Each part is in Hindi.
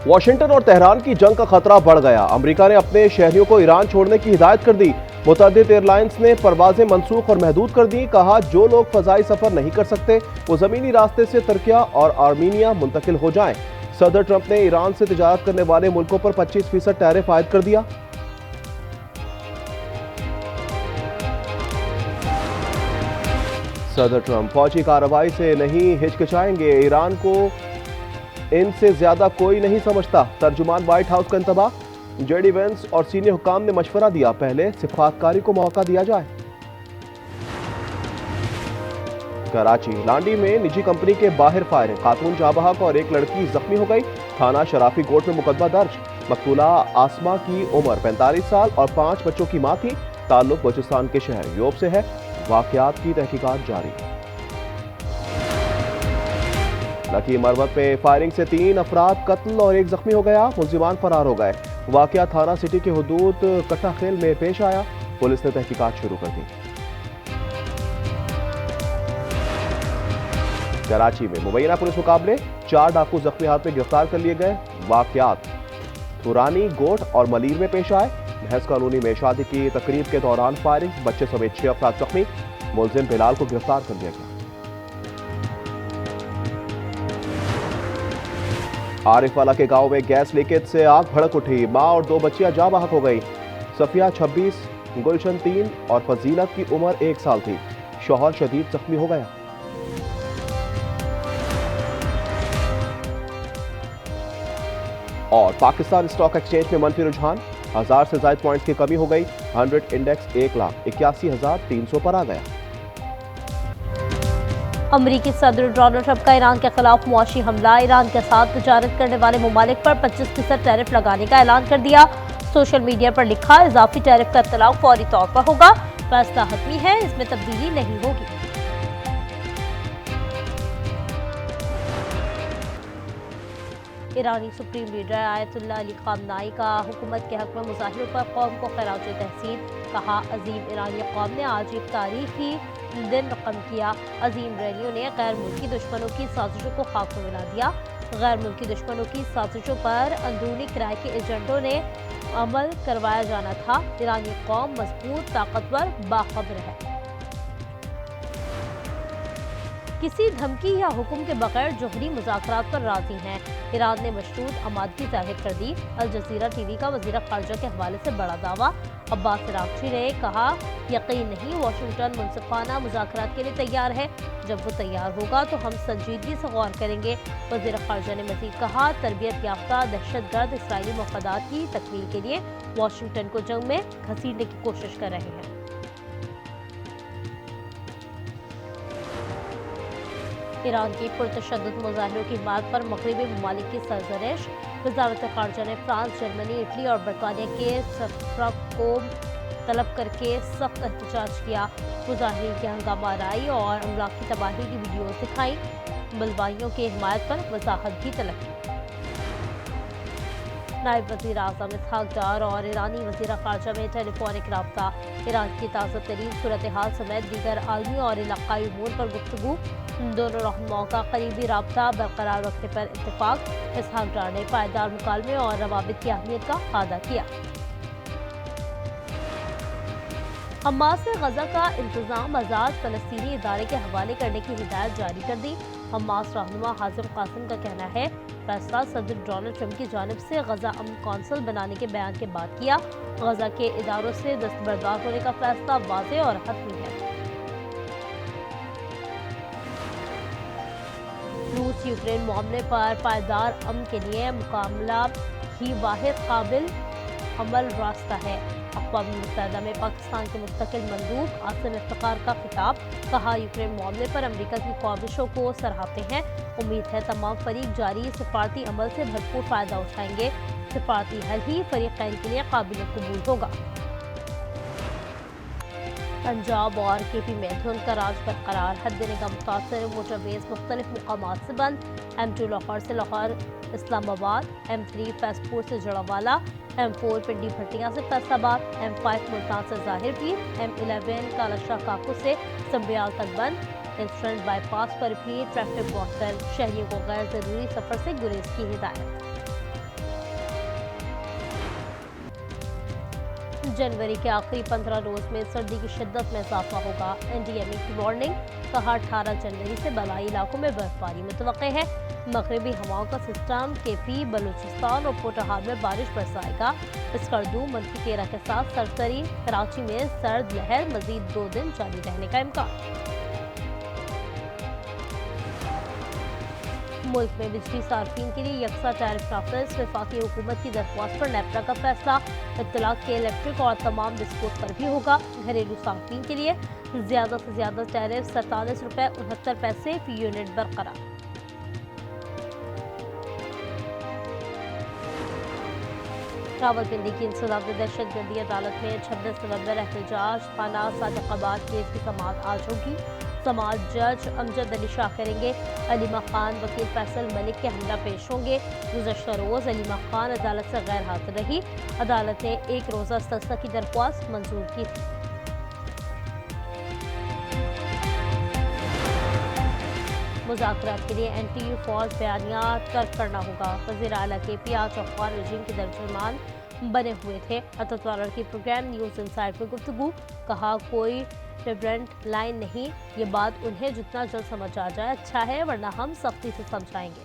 वाशिंगटन और तेहरान की जंग का खतरा बढ़ गया। अमेरिका ने अपने शहरियों को ईरान छोड़ने की हिदायत कर दी। मुतअद्दिद एयरलाइंस ने परवाजें मंसूख और महदूद कर दी। कहा, जो लोग फजाई सफर नहीं कर सकते वो जमीनी रास्ते से तुर्किया और आर्मीनिया मुंतकिल हो जाएं। सदर ट्रंप ने ईरान से तिजारत करने वाले मुल्कों पर 25% टैरिफ आयद कर दिया। सदर ट्रंप फौजी कार्रवाई से नहीं हिचकिचाएंगे। ईरान को इनसे ज्यादा कोई नहीं समझता। तर्जुमान व्हाइट हाउस का इंतबाह। जेडी वेंस और सीनियर हुकाम ने मशवरा दिया, पहले सिफारतकारी को मौका दिया जाए। कराची लांडी में निजी कंपनी के बाहर फायरिंग, खातून जाँ बहक और एक लड़की जख्मी हो गई। थाना शराफी कोर्ट में मुकदमा दर्ज। मकतूला आसमा की उम्र 45 साल और 5 बच्चों की मां थी। ताल्लुक बलूचिस्तान के शहर योब से है। वाकयात की तहकीकात जारी। लकी मरवत में फायरिंग से 3 अफराद कत्ल और 1 जख्मी हो गया। मुलजिमान फरार हो गए। वाकया थाना सिटी के हुदूद कट्टा खेल में पेश आया। पुलिस ने तहकीकात शुरू कर दी। कराची में मुबैना पुलिस मुकाबले, 4 डाकू जख्मी हाथ में गिरफ्तार कर लिए गए। वाकयात थुरानी, गोट और मलीर में पेश आए। महज कॉलोनी में शादी की तकरीब के दौरान फायरिंग, बच्चे समेत 6 अफराद जख्मी। मुलजिम बिलाल को गिरफ्तार कर लिया गया। आरिफवाला के गांव में गैस लीकेज से आग भड़क उठी। मां और 2 बच्चियां जाँ बहक हो गई। सफिया 26, गुलशन 3 और फजीलत की उम्र 1 साल थी। शौहर शदीद जख्मी हो गया। और पाकिस्तान स्टॉक एक्सचेंज में मनफी रुझान, 1000 से ज्यादा पॉइंट्स की कमी हो गई। 100 इंडेक्स 1,81,300 पर आ गया। अमरीकी सदर डोनाल्ड ट्रंप का ईरान के खिलाफ मुआशी हमला, ईरान के साथ तिजारत करने वाले ममालिक पर 25% टैरिफ लगाने का ऐलान कर दिया। सोशल मीडिया पर लिखा, इजाफी टैरिफ का इत्तलाक फौरी तौर पर होगा। फैसला हतमी है, इसमें तब्दीली नहीं होगी। ईरानी supreme leader Ayatollah Ali Khamenei का हुकूमत के हक में मुजाहिरों पर कौम को खराज तहसीन। कहा, अजीम ईरानी कौम ने आज एक तारीखी दिन रकम किया। अजीम रैलियों ने गैर मुल्की दुश्मनों की साजिशों को खाक में मिला दिया। गैर मुल्की दुश्मनों की साजिशों पर अंदरूनी किराए के एजेंटों ने अमल करवाया जाना था। ईरानी कौम मजबूत, ताकतवर, बाखबर है। किसी धमकी या हुक्म के बगैर जोहरी मुज़ाकरात पर राजी हैं। ईरान ने मशरूत आमादगी जाहिर कर दी। अल जज़ीरा टीवी का वज़ीर ख़ारजा के हवाले से बड़ा दावा। अब्बास अराग़ची ने कहा, यकीन नहीं, वाशिंगटन मुनसिफ़ाना मुज़ाकरात के लिए तैयार है। जब वो तैयार होगा तो हम संजीदगी से गौर करेंगे। वज़ीर ख़ारजा ने मज़ीद कहा, तरबियत याफ्ता दहशतगर्द इसराइली मफादात की तकमील के लिए वाशिंगटन को जंग में घसीटने की कोशिश कर रहे हैं। ईरान की पुरतशद्दुद मुजाहिरों की मार्ग पर मगरबी ममालिक की सरजरिश। वज़ारत ख़ारजा ने फ्रांस, जर्मनी, इटली और बरतानिया के सफ़रा को तलब करके सख्त एहतजाज किया। मुजाहिरीन की हंगामा आराई और अमलाक की तबाही की वीडियोज़ दिखाई। बलवाइयों की हिमायत पर वजाहत भी तलब की। नायब वज़ीर आज़म इसहाक डार और ईरानी वज़ीर ख़ारजा में टेलीफोनिक रब्ता। ईरान की ताज़ा तरीन सूरत हाल समेत दीगर आलमी और इलाक़ाई उमूर पर गुफ्तगू। दोनों रहनुमाओं का करीबी रब्ता बरकरार रखने पर इत्तेफाक। इसहाक डार ने पायदार मुकालमे और रवाबित की अहमियत का अदा किया। हमास ने गजा का इंतजाम आज़ाद फ़लस्तीनी इदारे के हवाले करने की हिदायत जारी कर दी। हमास रहनुमा हाजिम कासिम का कहना है, फैसला सदर डोनाल्ड ट्रंप की जानिब से गजा अमन कौंसिल बनाने के बयान के बाद किया। गजा के इदारों से दस्तबरदार होने का फैसला वाज़ेह और हतमी है। रूस यूक्रेन मामले पर पायदार अमन के लिए मुकाबला ही वाहिद काबिल अमल रास्ता है। अक़वाम मुत्तहिदा में पाकिस्तान के मुस्तकिल मंदूब आसिम इफ्तिखार का खिताब। कहा, यूक्रेन मामले पर अमेरिका की ख्वाहिशों को सराहते हैं। उम्मीद है तमाम फरीक जारी सिफारती अमल से भरपूर फ़ायदा उठाएंगे। सिफारती हल ही फरीक़ैन के लिए काबिल कबूल होगा। पंजाब और केपी में धुंध का राज बरकरार। हद निगाह मुतासर मोटरवेज मुख्तलिफ मुकामात से बंद। M2 लाहौर से लाहौर इस्लामाबाद, M3 फैसपुर से जड़ावाला, M4 पिंडी भट्टियां से फैसलाबाद, M5 मुल्तान से ज़ाहिर पीर, M11 कालाशाह काकू से संबियाल तक बंद। इंस्टेंट बाईपास पर भी ट्रैफिक मुअत्तल। शहरियों को गैर ज़रूरी सफ़र से गुरेज की हिदायत। जनवरी के आखिरी 15 रोज में सर्दी की शिद्दत में इजाफा होगा। एनडीएमए की वार्निंग, कहा 18 जनवरी से बलाई इलाकों में बर्फबारी मुतवक्के है। मगरबी हवाओं का सिस्टम केपी, बलूचिस्तान और पोटहार में बारिश बरसाएगा। स्कर्दू -13 के साथ सरसरी। कराची में सर्द लहर मजीद 2 दिन जारी रहने का इम्कान। मुल्क में बिजली सार्फिन के लिए यकसा टैरिफ नाफिज, वफाकी हुकूमत की दरख्वास्त पर नेपरा का फैसला। इत्तलाक के इलेक्ट्रिक और तमाम डिस्पोज पर भी होगा। घरेलू सार्फिन के लिए ज्यादा से ज्यादा टैरिफ ₹47.69 फी यूनिट बरकरार। रावलपिंडी की इंसदाद दहशतगर्दी अदालत में 26 नवंबर एहतजाज। थाना सादिकाबाद केस की समाअत आज होगी। समाअत जज अमजद अली शाह करेंगे। अलीमा खान वकील फैसल मलिक के हमरा पेश होंगे। गुज़श्ता रोज अलीमा खान अदालत से गैर हाजिर रही। अदालत ने एक रोज़ा इस्तस्ना की दरख्वास्त मंजूर की थी। मुज़ाकरात के लिए एंटी फौज बयानिया तर्क करना होगा। वज़ीर आला KP आज अफगान रजीम के तर्जुमान बने हुए थे। अततवार की प्रोग्राम न्यूज़ इनसाइड में गुफ्तगू, कहा कोई रेफरेंट लाइन नहीं, ये बात उन्हें जितना जल्द समझ आ जाए अच्छा है, वरना हम सख्ती से समझाएंगे।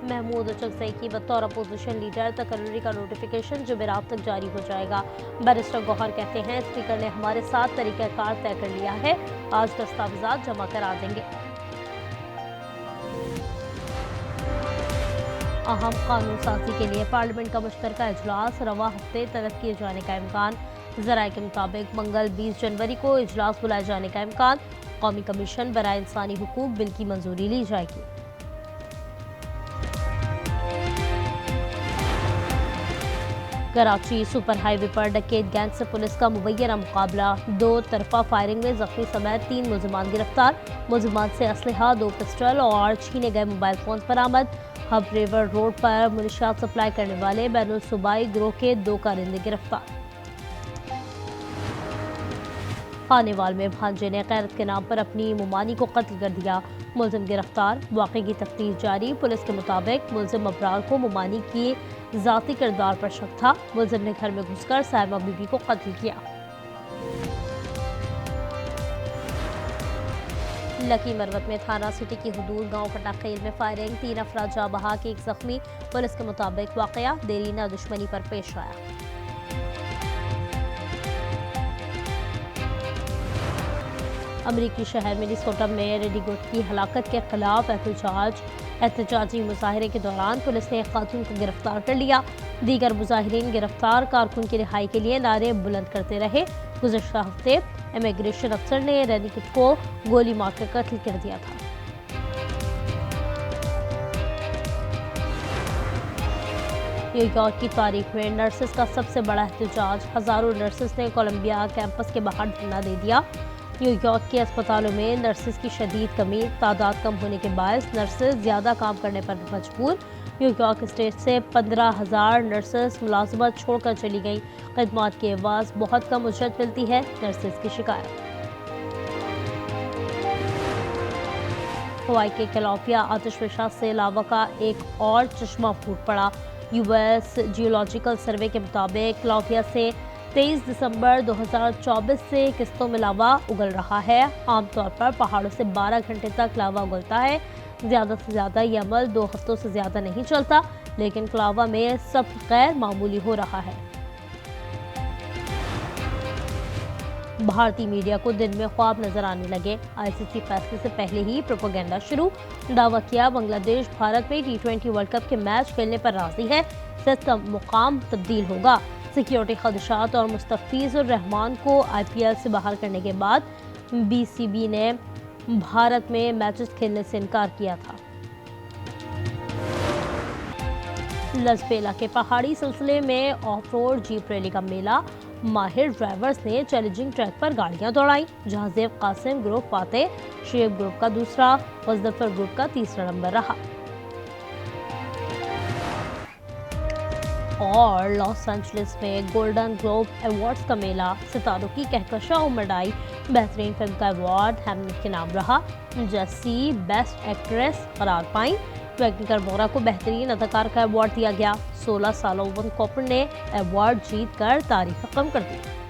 महमूद अचकज़ई की बतौर अपोजिशन लीडर तकर्री का नोटिफिकेशन जुमेरात तक जारी हो जाएगा। बैरिस्टर गौहर कहते हैं स्पीकर ने हमारे साथ तरीक़ाकार तय कर लिया है, आज दस्तावेज़ात जमा करा देंगे। अहम कानून साजी के लिए पार्लियामेंट का मुश्तरका इजलास रवा हफ्ते तलब किए जाने का इम्कान। ज़राए के मुताबिक मंगल 20 जनवरी को इजलास बुलाए जाने का इम्कान। कौमी कमीशन बराए इंसानी हुकूक बिल की मंजूरी ली जाएगी। कराची सुपर हाईवे पर डकैत गैंग से पुलिस का मुबैना मुकाबला। 2 तरफा फायरिंग में जख्मी समेत 3 मुलजमान गिरफ्तार। मुलजमान से असलहा, 2 पिस्टल और छीने गए मोबाइल फोन बरामद। हब रिवर रोड पर मुनशियात सप्लाई करने वाले बैनुल सूबाई गिरोह के 2 कारिंदे गिरफ्तार। खानेवाल में भांजे ने गैरत के नाम पर अपनी मुमानी को कत्ल कर दिया। मुलजिम गिरफ्तार, वाक़े की तफ्तीश जारी। पुलिस के मुताबिक मुलजिम अबरार को मुमानी की ज़ाती किरदार पर शक था। मुलजिम ने घर में घुसकर साहिबा बीबी को कत्ल किया। लकी मरवत में थाना सिटी की हदूद गांव कटाखेल में फायरिंग, 3 अफराद जाँ बहक, 1 जख्मी। पुलिस के मुताबिक वाक़या देरीना दुश्मनी पर पेश आया। अमरीकी शहर मिनीसोटा में रेडिगोट की हलाकत के खिलाफ एहतजाजी मुजाहरे के दौरान पुलिस ने एक खातून को गिरफ्तार कर लिया। दीगर मुजाहिरीन गिरफ्तार कारकुन की रिहाई के लिए नारे बुलंद करते रहे। गुज़श्ता हफ्ते इमिग्रेशन अफसर ने रेडिगोट को गोली मारकर कत्ल कर दिया था। न्यूयॉर्क की तारीख में नर्सेस का सबसे बड़ा एहतजाज। हजारों नर्सेस ने कोलंबिया कैंपस के बाहर धरना दे दिया। न्यूयॉर्क के अस्पतालों में नर्सेस की शदीद कमी, तादाद कम होने के बायस नर्सेस ज़्यादा काम करने पर मजबूर। न्यूयॉर्क स्टेट से 15,000 नर्सेस मुलाजमत छोड़कर चली गईं। खदमात के एवज बहुत कम उजरत मिलती है, नर्सेस की शिकायत। हवाई के कैलिफोर्निया आतिशफशा से लावा का एक और चश्मा फूट पड़ा। यूएस जियोलॉजिकल सर्वे के मुताबिक कैलिफोर्निया से 23 दिसंबर 2024 से किस्तों में लावा उगल रहा है। आमतौर पर पहाड़ों से 12 घंटे तक लावा उगलता है। ज़्यादा से ज़्यादा ये अमल 2 हफ्तों से ज़्यादा नहीं चलता, लेकिन लावा में सब गैर मामूली हो रहा है। भारतीय मीडिया को दिन में ख्वाब नजर आने लगे। आईसीसी फैसले से पहले ही प्रोपेगेंडा शुरू। दावा किया बांग्लादेश भारत में T20 वर्ल्ड कप के मैच खेलने पर राजी है। सिस्टम मुकाम तब्दील होगा। सिक्योरिटी खदशात और मुस्तफिजुर रहमान को IPL से बाहर करने के बाद BCB ने भारत में मैचेस खेलने से इनकार किया था। लसबेला के पहाड़ी सिलसिले में ऑफ रोड जीप रैली का मेला। माहिर ड्राइवर्स ने चैलेंजिंग ट्रैक पर गाड़ियां दौड़ाई, जहां ज़ेब कासिम ग्रुप फाते, शेब ग्रुप का दूसरा, मुज़फ्फर ग्रुप का तीसरा नंबर रहा। और लॉस एंजलिस में गोल्डन ग्लोब अवार्ड्स का मेला। सितारों की कहकशां उमड़ आई। बेहतरीन फिल्म का अवार्ड हैमलेट के नाम रहा। जस्सी बेस्ट एक्ट्रेस करार पाई। वेगनिकर मोरा को बेहतरीन अदाकार का अवार्ड दिया गया। 16 सालों वन कॉपर ने अवार्ड जीतकर तारीफ कम कर दी।